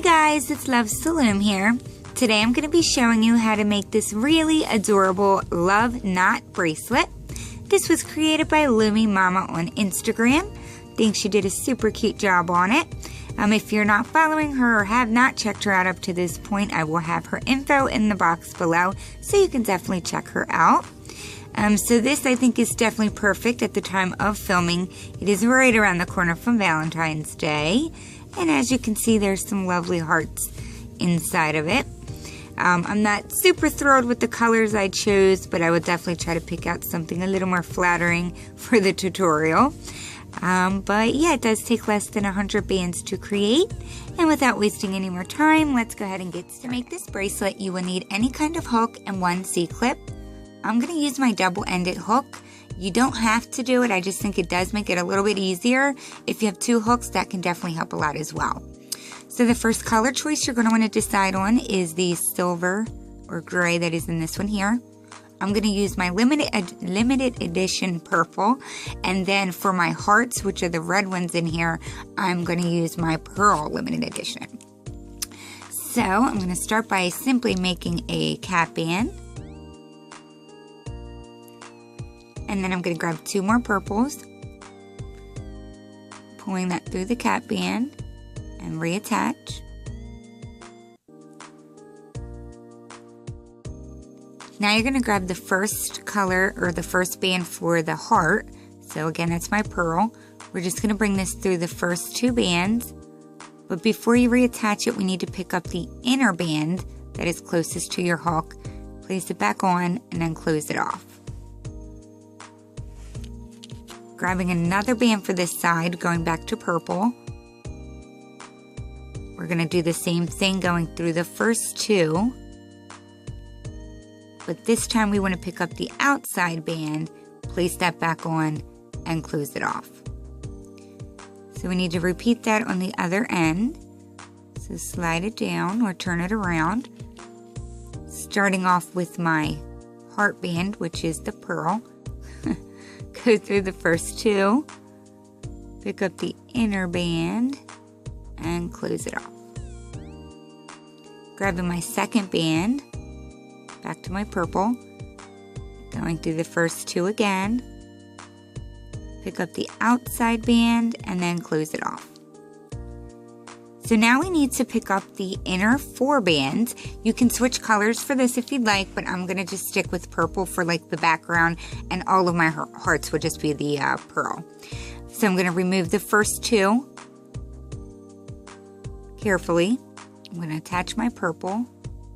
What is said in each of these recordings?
guys, it's Love's to Loom here. Today I'm going to be showing you how to make this really adorable love knot bracelet. This was created by Loomy Mama on Instagram. I think she did a super cute job on it. If you're not following her or have not checked her out up to this point, I will have her info in the box below, so you can definitely check her out. So this I think is definitely perfect at the time of filming. It is right around the corner from Valentine's Day. And as you can see, there's some lovely hearts inside of it. I'm not super thrilled with the colors I chose, but I would definitely try to pick out something a little more flattering for the tutorial. But yeah, it does take less than 100 bands to create. And without wasting any more time, let's go ahead and get started. To make this bracelet, you will need any kind of hook and one C-clip. I'm going to use my double-ended hook. You don't have to do it, I just think it does make it a little bit easier. If you have two hooks, that can definitely help a lot as well. So the first color choice you're going to want to decide on is the silver or gray that is in this one here. I'm going to use my limited edition purple, and then for my hearts, which are the red ones in here, I'm going to use my pearl limited edition. So I'm going to start by simply making a cap band. And then I'm going to grab two more purples, pulling that through the cap band and reattach. Now you're going to grab the first color or the first band for the heart. So again, that's my pearl. We're just going to bring this through the first two bands. But before you reattach it, we need to pick up the inner band that is closest to your hook, place it back on, and then close it off. Grabbing another band for this side, going back to purple. We're going to do the same thing going through the first two. But this time we want to pick up the outside band, place that back on, and close it off. So we need to repeat that on the other end. So slide it down or turn it around. Starting off with my heart band, which is the pearl. Go through the first two, pick up the inner band, and close it off. Grabbing my second band, back to my purple, going through the first two again, pick up the outside band, and then close it off. So now we need to pick up the inner four bands. You can switch colors for this if you'd like, but I'm going to just stick with purple for like the background, and all of my hearts will just be the pearl. So I'm going to remove the first two carefully. I'm going to attach my purple.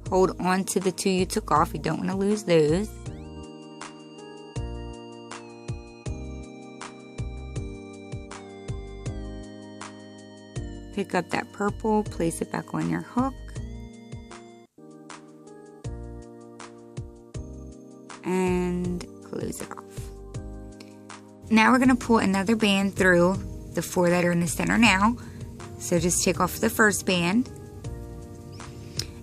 Hold on to the two you took off. You don't want to lose those. Pick up that purple, place it back on your hook, and close it off. Now we're going to pull another band through the four that are in the center now. So just take off the first band.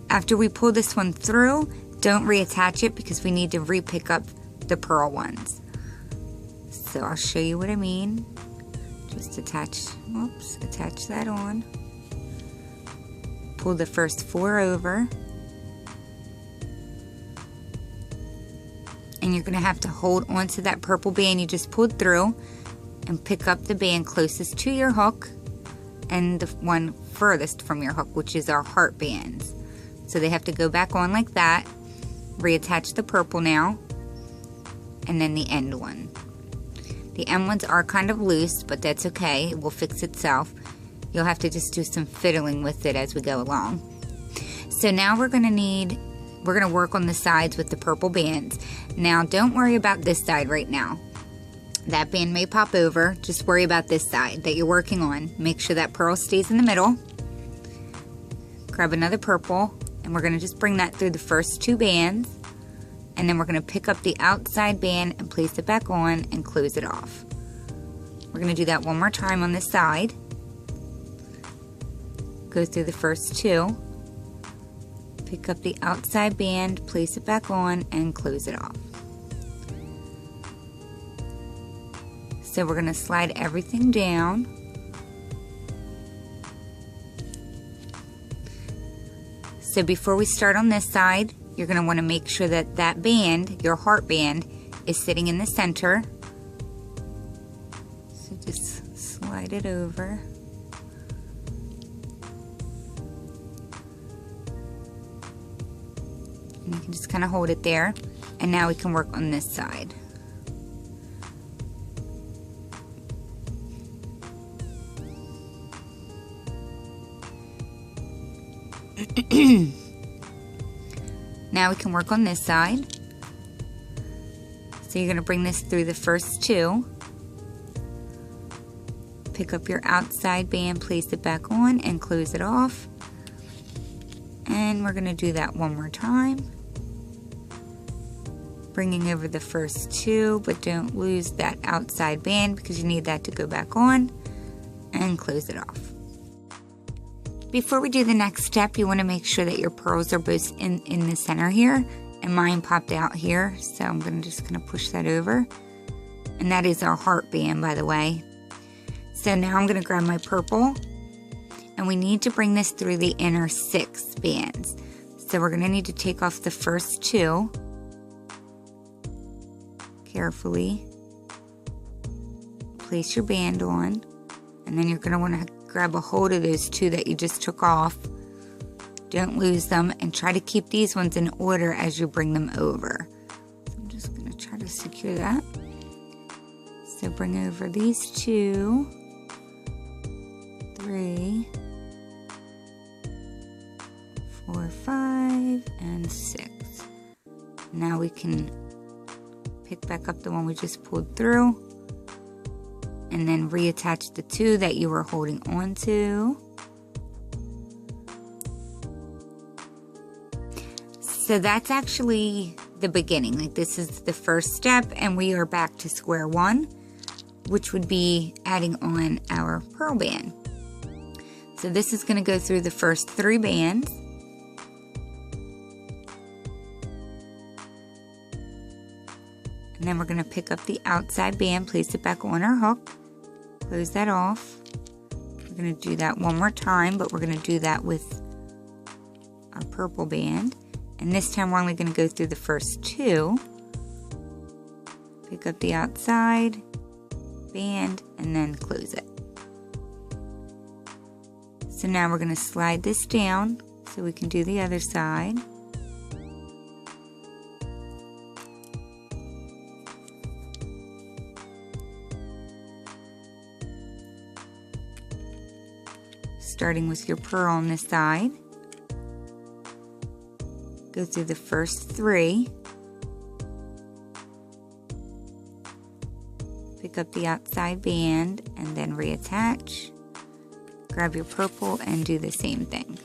After we pull this one through, don't reattach it because we need to re-pick up the pearl ones. So I'll show you what I mean. Just attach that on. Pull the first four over. And you're going to have to hold on to that purple band you just pulled through and pick up the band closest to your hook and the one furthest from your hook, which is our heart bands. So they have to go back on like that. Reattach the purple now, and then the end one. The end ones are kind of loose, but that's okay. It will fix itself. You'll have to just do some fiddling with it as we go along. So now we're going to work on the sides with the purple bands. Now don't worry about this side right now. That band may pop over. Just worry about this side that you're working on. Make sure that pearl stays in the middle. Grab another purple, and we're going to just bring that through the first two bands. And then we're going to pick up the outside band and place it back on and close it off. We're going to do that one more time on this side. Go through the first two. Pick up the outside band, place it back on, and close it off. So we're going to slide everything down. So before we start on this side, you're going to want to make sure that that band, your heart band, is sitting in the center. So just slide it over. And you can just kind of hold it there. And now we can work on this side. Now we can work on this side. So you're going to bring this through the first two. Pick up your outside band, place it back on, and close it off. And we're going to do that one more time. Bringing over the first two, but don't lose that outside band because you need that to go back on, and close it off. Before we do the next step, you want to make sure that your pearls are both in the center here, and mine popped out here, so I'm just going to push that over. And that is our heart band, by the way. So now I'm going to grab my purple, and we need to bring this through the inner 6 bands. So we're going to need to take off the first 2 carefully. Place your band on, and then you're going to want to grab a hold of those 2 that you just took off. Don't lose them, and try to keep these ones in order as you bring them over. So I'm just going to try to secure that. So bring over these 2, 3, 4, 5, and 6. Now we can pick back up the one we just pulled through, and then reattach the 2 that you were holding on to. So that's actually the beginning. Like, this is the first step, and we are back to square one, which would be adding on our pearl band. So this is going to go through the first 3 bands. And then we're going to pick up the outside band, place it back on our hook, close that off. We're going to do that one more time, but we're going to do that with our purple band. And this time we're only going to go through the first 2. Pick up the outside band and then close it. So now we're going to slide this down so we can do the other side. Starting with your pearl on this side. Go through the first 3. Pick up the outside band and then reattach. Grab your purple and do the same thing.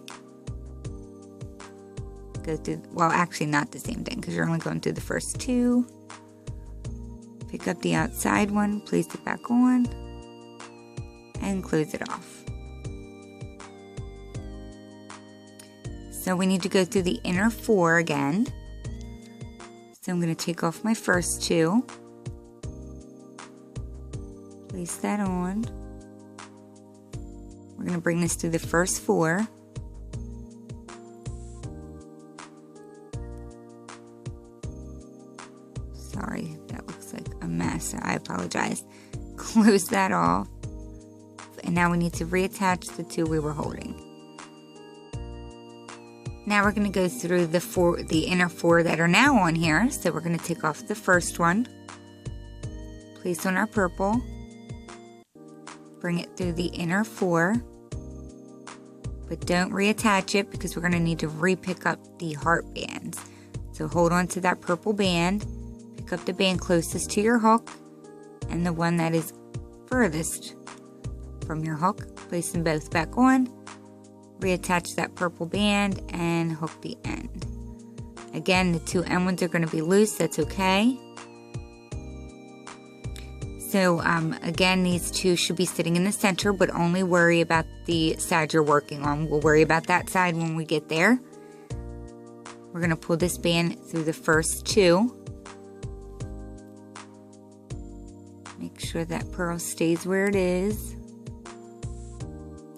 Go through, well, actually not the same thing because you're only going through the first 2. Pick up the outside one, place it back on, and close it off. So we need to go through the inner 4 again. So I'm going to take off my first 2. Place that on. We're going to bring this through the first 4. Sorry, that looks like a mess. I apologize. Close that off. And now we need to reattach the 2 we were holding. Now we're going to go through the inner 4 that are now on here. So we're going to take off the first one, place on our purple, bring it through the inner 4, but don't reattach it because we're going to need to re-pick up the heart bands. So hold on to that purple band, pick up the band closest to your hook, and the one that is furthest from your hook, place them both back on. Reattach that purple band and hook the end. Again, the 2 end ones are going to be loose, that's okay. So again, these 2 should be sitting in the center, but only worry about the side you're working on. We'll worry about that side when we get there. We're going to pull this band through the first 2. Make sure that pearl stays where it is.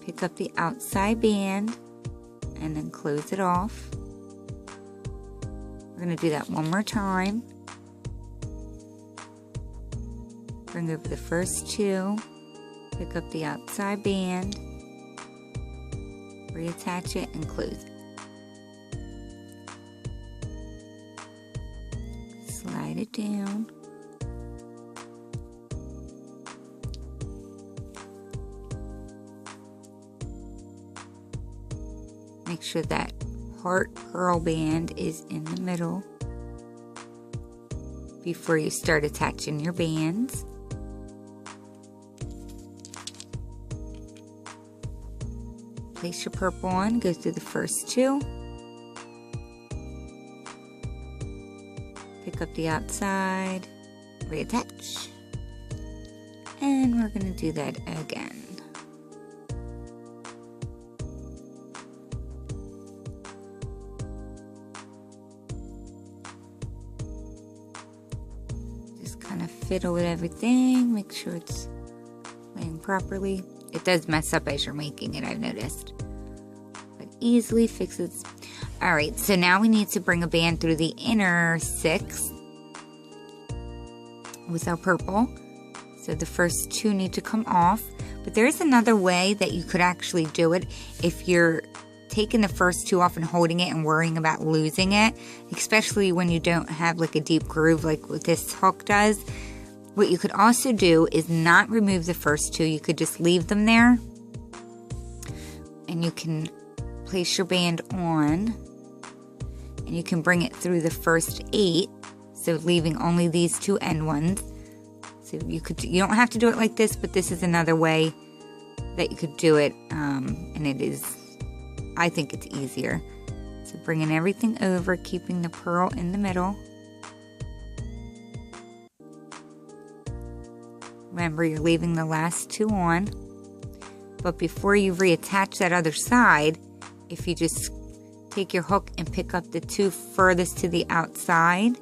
Pick up the outside band and then close it off. We're going to do that one more time. Bring over the first two, pick up the outside band, reattach it, and close it. Slide it down. Make sure that heart pearl band is in the middle before you start attaching your bands. Place your purple on, go through the first two. Pick up the outside, reattach. And we're going to do that again. Just kind of fiddle with everything, make sure it's laying properly. It does mess up as you're making it, I've noticed. But easily fixes. Alright, so now we need to bring a band through the inner 6 with our purple. So the first two need to come off. But there's another way that you could actually do it if you're taking the first two off and holding it and worrying about losing it. Especially when you don't have like a deep groove like what this hook does. What you could also do is not remove the first two. You could just leave them there. And you can place your band on. And you can bring it through the first 8. So leaving only these two end ones. So you don't have to do it like this, but this is another way that you could do it. And it is, I think it's easier. So bringing everything over, keeping the pearl in the middle. Remember, you're leaving the last two on. But before you reattach that other side, if you just take your hook and pick up the two furthest to the outside,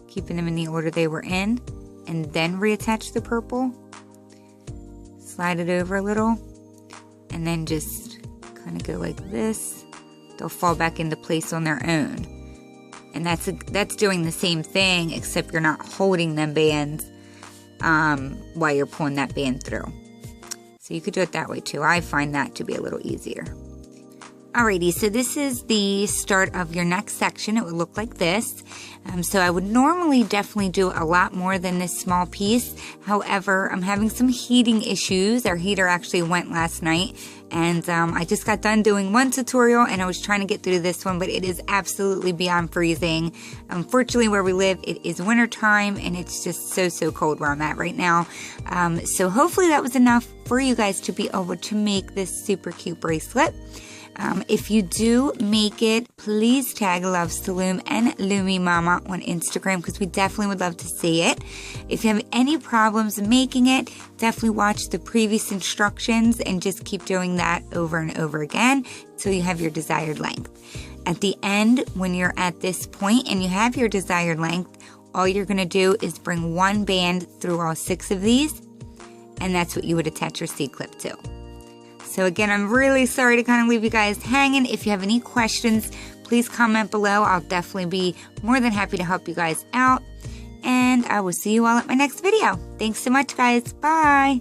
keeping them in the order they were in, and then reattach the purple, slide it over a little, and then just kind of go like this. They'll fall back into place on their own. And that's doing the same thing, except you're not holding them bands while you're pulling that band through. So you could do it that way too. I find that to be a little easier. Alrighty, so this is the start of your next section. It would look like this. So I would normally definitely do a lot more than this small piece. However, I'm having some heating issues. Our heater actually went last night. And I just got done doing one tutorial and I was trying to get through this one, but it is absolutely beyond freezing. Unfortunately, where we live, it is winter time and it's just so cold where I'm at right now. So hopefully that was enough for you guys to be able to make this super cute bracelet. If you do make it, please tag Loves to Loom and Loomy Mama on Instagram because we definitely would love to see it. If you have any problems making it, definitely watch the previous instructions and just keep doing that over and over again until you have your desired length. At the end, when you're at this point and you have your desired length, all you're going to do is bring one band through all 6 of these, and that's what you would attach your C-clip to. So again, I'm really sorry to kind of leave you guys hanging. If you have any questions, please comment below. I'll definitely be more than happy to help you guys out. And I will see you all at my next video. Thanks so much, guys. Bye.